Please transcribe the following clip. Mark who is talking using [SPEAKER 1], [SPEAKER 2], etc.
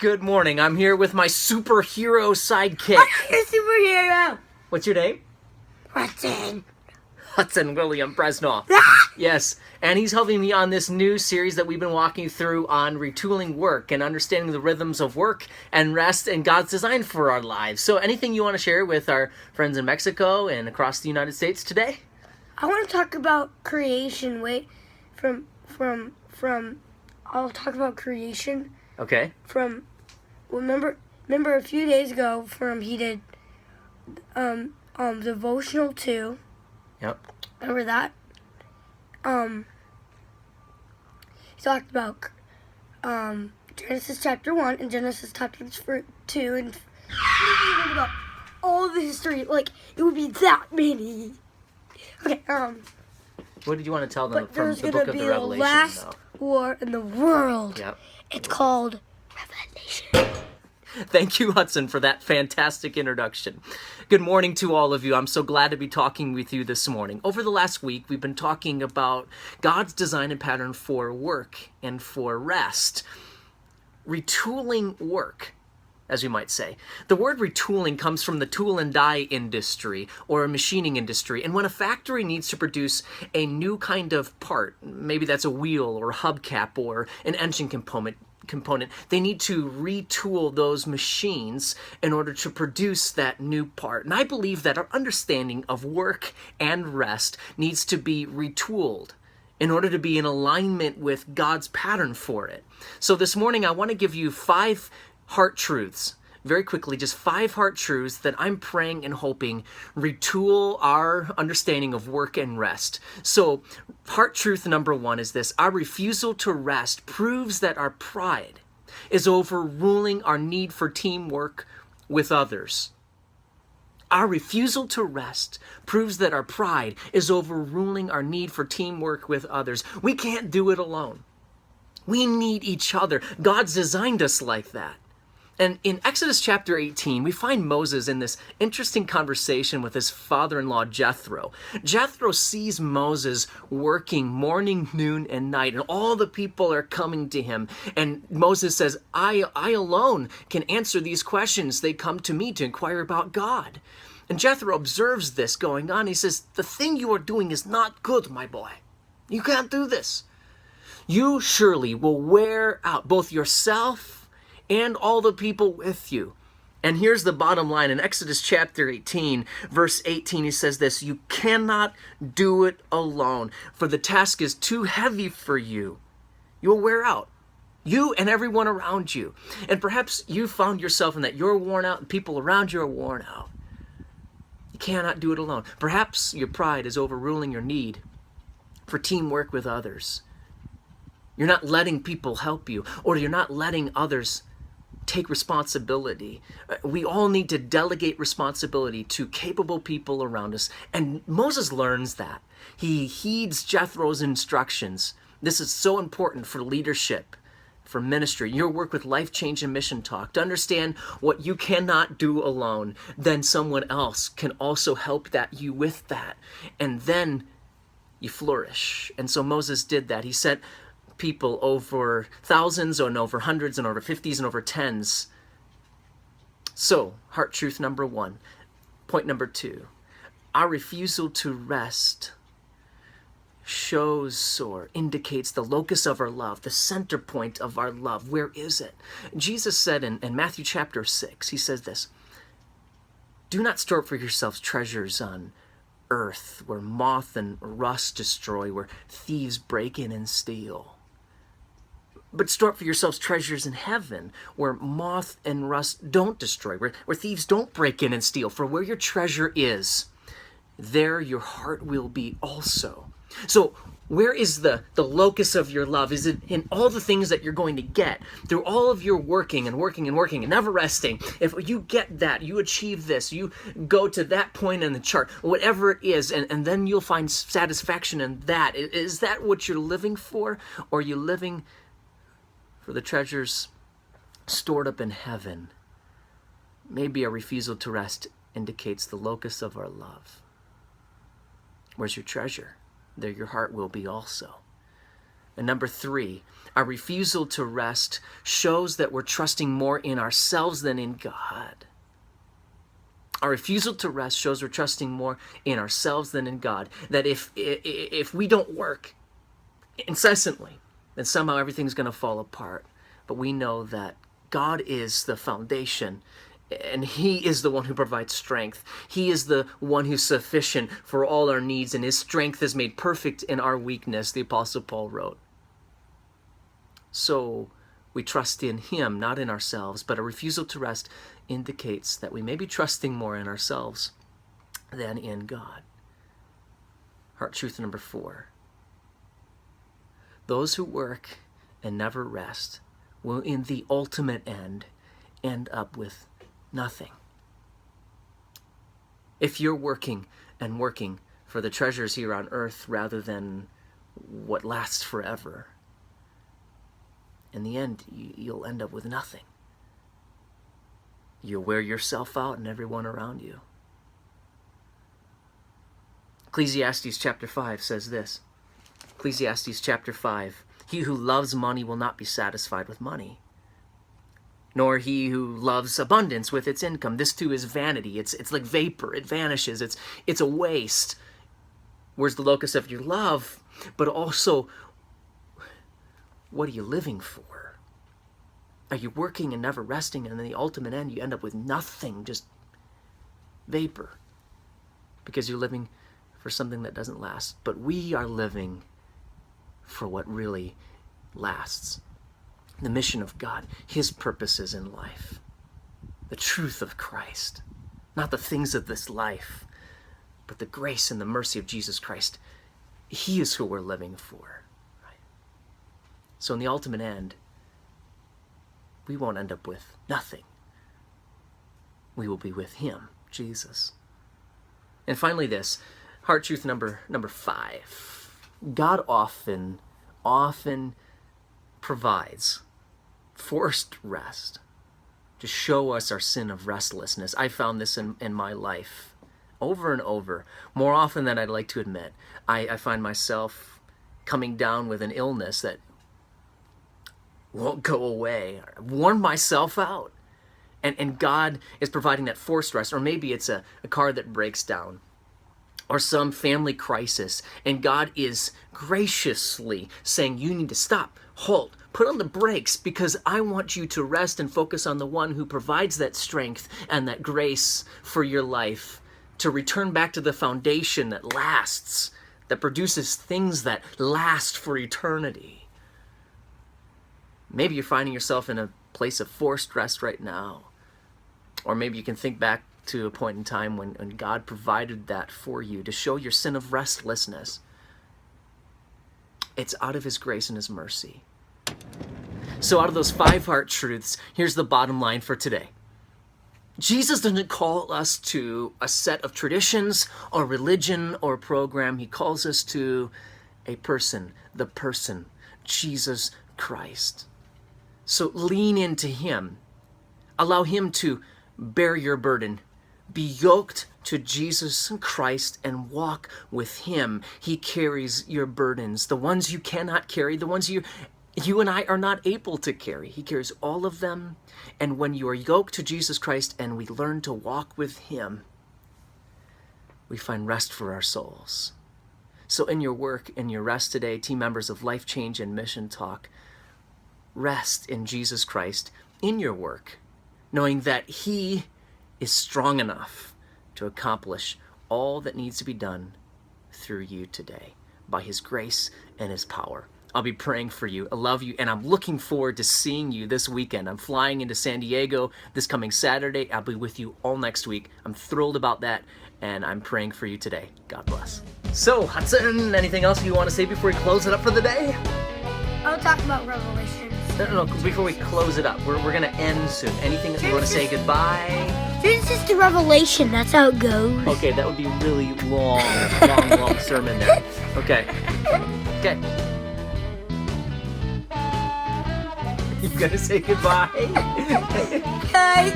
[SPEAKER 1] Good morning. I'm here with my superhero sidekick.
[SPEAKER 2] I'm your superhero.
[SPEAKER 1] What's your name? Hudson William Breznau. Yes, and he's helping me on this new series that we've been walking through on retooling work and understanding the rhythms of work and rest and God's design for our lives. So anything you want to share with our friends in Mexico and across the United States today?
[SPEAKER 2] I want to talk about creation. I'll talk about creation.
[SPEAKER 1] Okay.
[SPEAKER 2] Remember a few days ago he did Devotional 2.
[SPEAKER 1] Yep.
[SPEAKER 2] Remember that? He talked about Genesis chapter 1 and Genesis chapter 2 and about all the history. Like, it would be that many. Okay,
[SPEAKER 1] What did you want to tell them
[SPEAKER 2] but
[SPEAKER 1] from
[SPEAKER 2] there's
[SPEAKER 1] the
[SPEAKER 2] gonna
[SPEAKER 1] book of
[SPEAKER 2] be
[SPEAKER 1] the
[SPEAKER 2] a
[SPEAKER 1] Revelation?
[SPEAKER 2] last
[SPEAKER 1] Though?
[SPEAKER 2] war in the world.
[SPEAKER 1] Yep.
[SPEAKER 2] It's called Revelation.
[SPEAKER 1] Thank you, Hudson, for that fantastic introduction. Good morning to all of you. I'm so glad to be talking with you this morning. Over the last week, we've been talking about God's design and pattern for work and for rest. Retooling work, as you might say. The word retooling comes from the tool and die industry or machining industry. And when a factory needs to produce a new kind of part, maybe that's a wheel or a hubcap or an engine component, they need to retool those machines in order to produce that new part. And I believe that our understanding of work and rest needs to be retooled in order to be in alignment with God's pattern for it. So this morning I want to give you 5 heart truths. Very quickly, just 5 heart truths that I'm praying and hoping retool our understanding of work and rest. So, heart truth number 1 is this: our refusal to rest proves that our pride is overruling our need for teamwork with others. Our refusal to rest proves that our pride is overruling our need for teamwork with others. We can't do it alone. We need each other. God's designed us like that. And in Exodus chapter 18, we find Moses in this interesting conversation with his father-in-law, Jethro. Jethro sees Moses working morning, noon, and night, and all the people are coming to him. And Moses says, I alone can answer these questions. They come to me to inquire about God. And Jethro observes this going on. He says, the thing you are doing is not good, my boy. You can't do this. You surely will wear out both yourself and all the people with you. And here's the bottom line. In Exodus chapter 18, verse 18, he says this: you cannot do it alone, for the task is too heavy for you. You'll wear out. You and everyone around you. And perhaps you found yourself in that you're worn out and people around you are worn out. You cannot do it alone. Perhaps your pride is overruling your need for teamwork with others. You're not letting people help you, or you're not letting others take responsibility. We all need to delegate responsibility to capable people around us. And Moses learns that. He heeds Jethro's instructions. This is so important for leadership, for ministry, your work with LifeChange and MissionTalk, to understand what you cannot do alone. Then someone else can also help you with that. And then you flourish. And so Moses did that. He sent people over thousands and over hundreds and over 50s and over 10s. So, heart truth number 1. Point number 2. Our refusal to rest shows or indicates the locus of our love, the center point of our love. Where is it? Jesus said in Matthew chapter 6, he says this: do not store up for yourselves treasures on earth where moth and rust destroy, where thieves break in and steal. But store up for yourselves treasures in heaven, where moth and rust don't destroy, where thieves don't break in and steal. For where your treasure is, there your heart will be also. So where is the locus of your love? Is it in all the things that you're going to get through all of your working and working and working and never resting? If you get that, you achieve this, you go to that point in the chart, whatever it is, and then you'll find satisfaction in that. Is that what you're living for? Or are you living for the treasures stored up in heaven? Maybe a refusal to rest indicates the locus of our love. Where's your treasure? There your heart will be also. And number 3, our refusal to rest shows that we're trusting more in ourselves than in God. Our refusal to rest shows we're trusting more in ourselves than in God. That if we don't work incessantly, then somehow everything's going to fall apart. But we know that God is the foundation, and He is the one who provides strength. He is the one who's sufficient for all our needs, and His strength is made perfect in our weakness, the Apostle Paul wrote. So we trust in Him, not in ourselves, but a refusal to rest indicates that we may be trusting more in ourselves than in God. Heart truth number 4. Those who work and never rest will, in the ultimate end up with nothing. If you're working and working for the treasures here on earth rather than what lasts forever, in the end, you'll end up with nothing. You'll wear yourself out and everyone around you. Ecclesiastes chapter 5 says this. Ecclesiastes chapter 5. He who loves money will not be satisfied with money, nor he who loves abundance with its income. This too is vanity. It's like vapor. It vanishes. It's a waste. Where's the locus of your love? But also, what are you living for? Are you working and never resting, and in the ultimate end you end up with nothing, just vapor, because you're living for something that doesn't last? But we are living for what really lasts. The mission of God, His purposes in life, the truth of Christ, not the things of this life, but the grace and the mercy of Jesus Christ. He is who we're living for. So in the ultimate end, we won't end up with nothing. We will be with Him, Jesus. And finally this, heart truth number 5. God often provides forced rest to show us our sin of restlessness. I found this in my life over and over, more often than I'd like to admit. I find myself coming down with an illness that won't go away. I've worn myself out. And God is providing that forced rest. Or maybe it's a car that breaks down, or some family crisis, and God is graciously saying, you need to stop, halt, put on the brakes, because I want you to rest and focus on the one who provides that strength and that grace for your life, to return back to the foundation that lasts, that produces things that last for eternity. Maybe you're finding yourself in a place of forced rest right now. Or maybe you can think back to a point in time when God provided that for you to show your sin of restlessness. It's out of His grace and His mercy. So out of those 5 heart truths, here's the bottom line for today. Jesus doesn't call us to a set of traditions or religion or program. He calls us to a person, the person, Jesus Christ. So lean into Him. Allow Him to bear your burden. Be yoked to Jesus Christ and walk with Him. He carries your burdens, the ones you cannot carry, the ones you and I are not able to carry. He carries all of them. And when you are yoked to Jesus Christ and we learn to walk with Him, we find rest for our souls. So in your work, in your rest today, team members of LifeChange and MissionTalk, rest in Jesus Christ in your work, knowing that He is strong enough to accomplish all that needs to be done through you today by His grace and His power. I'll be praying for you. I love you, and I'm looking forward to seeing you this weekend. I'm flying into San Diego this coming Saturday. I'll be with you all next week. I'm thrilled about that, and I'm praying for you today. God bless. So, Hudson, anything else you want to say before we close it up for the day?
[SPEAKER 2] I'll talk about Revelation.
[SPEAKER 1] No, before we close it up, we're going to end soon. Anything that you want to say goodbye?
[SPEAKER 2] Genesis to Revelation, that's how it goes.
[SPEAKER 1] Okay, that would be really long sermon there. Okay. You gotta say goodbye.
[SPEAKER 2] Guys.